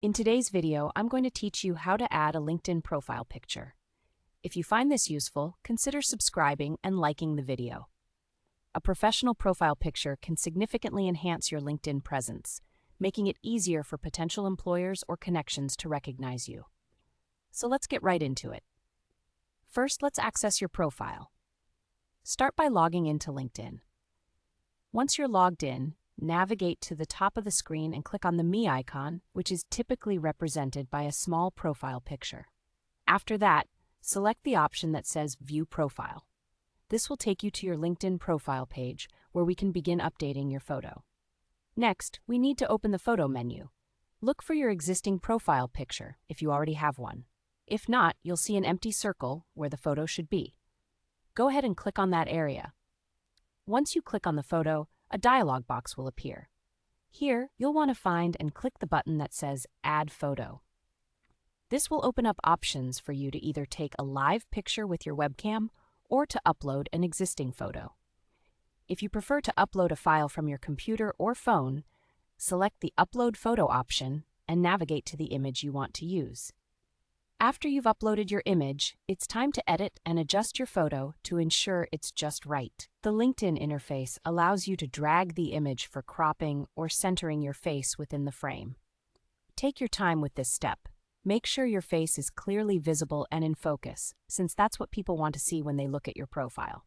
In today's video, I'm going to teach you how to add a LinkedIn profile picture. If you find this useful, consider subscribing and liking the video. A professional profile picture can significantly enhance your LinkedIn presence, making it easier for potential employers or connections to recognize you. So let's get right into it. First, let's access your profile. Start by logging into LinkedIn. Once you're logged in, navigate to the top of the screen and click on the Me icon, which is typically represented by a small profile picture. After that, select the option that says View Profile. This will take you to your LinkedIn profile page, where we can begin updating your photo. Next, we need to open the Photo menu. Look for your existing profile picture if you already have one. If not, you'll see an empty circle where the photo should be. Go ahead and click on that area. Once you click on the photo, a dialog box will appear. Here, you'll want to find and click the button that says Add Photo. This will open up options for you to either take a live picture with your webcam or to upload an existing photo. If you prefer to upload a file from your computer or phone, select the Upload Photo option and navigate to the image you want to use. After you've uploaded your image, it's time to edit and adjust your photo to ensure it's just right. The LinkedIn interface allows you to drag the image for cropping or centering your face within the frame. Take your time with this step. Make sure your face is clearly visible and in focus, since that's what people want to see when they look at your profile.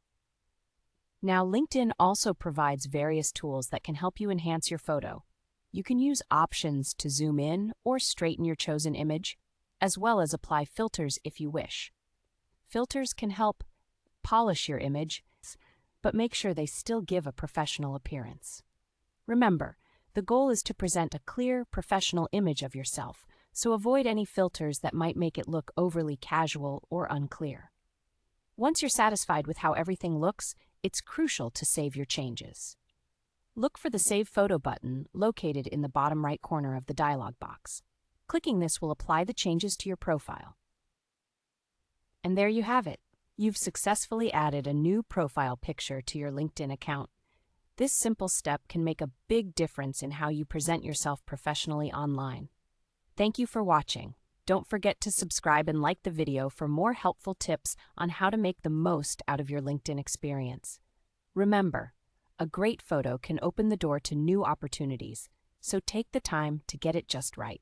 Now, LinkedIn also provides various tools that can help you enhance your photo. You can use options to zoom in or straighten your chosen image, as well as apply filters if you wish. Filters can help polish your image, but make sure they still give a professional appearance. Remember, the goal is to present a clear, professional image of yourself, so avoid any filters that might make it look overly casual or unclear. Once you're satisfied with how everything looks, it's crucial to save your changes. Look for the Save Photo button located in the bottom right corner of the dialog box. Clicking this will apply the changes to your profile. And there you have it. You've successfully added a new profile picture to your LinkedIn account. This simple step can make a big difference in how you present yourself professionally online. Thank you for watching. Don't forget to subscribe and like the video for more helpful tips on how to make the most out of your LinkedIn experience. Remember, a great photo can open the door to new opportunities, so take the time to get it just right.